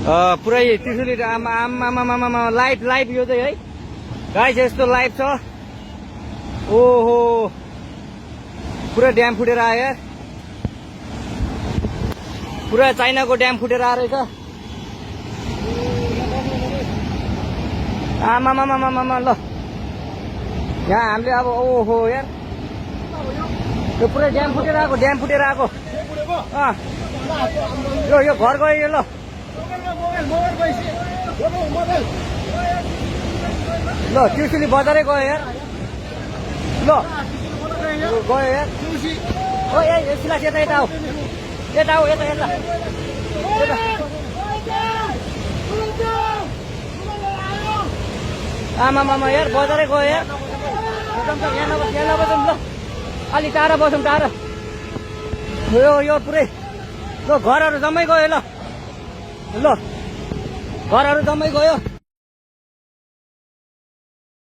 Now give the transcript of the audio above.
पुरै त्रिशुली आमा लाइभ यो चाहिँ है गाइस यस्तो लाइभ छ। ओहो पुरा ड्याम फुटेर आयो यार, पुरा चाइनाको ड्याम फुटेर आएर रहेछ। आमामामामामा ल यहाँ हामीले अब ओहो यार यो पुरै ड्याम फुटेर आएको यो घर गयो यो। ल ल त्रिशुली बजारै गयो यार। ल गयो यार ओ ए सिलास यता आऊ यता आमामामा यार बजारै गयो यार। यहाँ नबसौँ ल अलि टाढा बसौँ टाढा। यो पुरै ल घरहरू जम्मै गयो। ल घरहरू जम्मै गयो।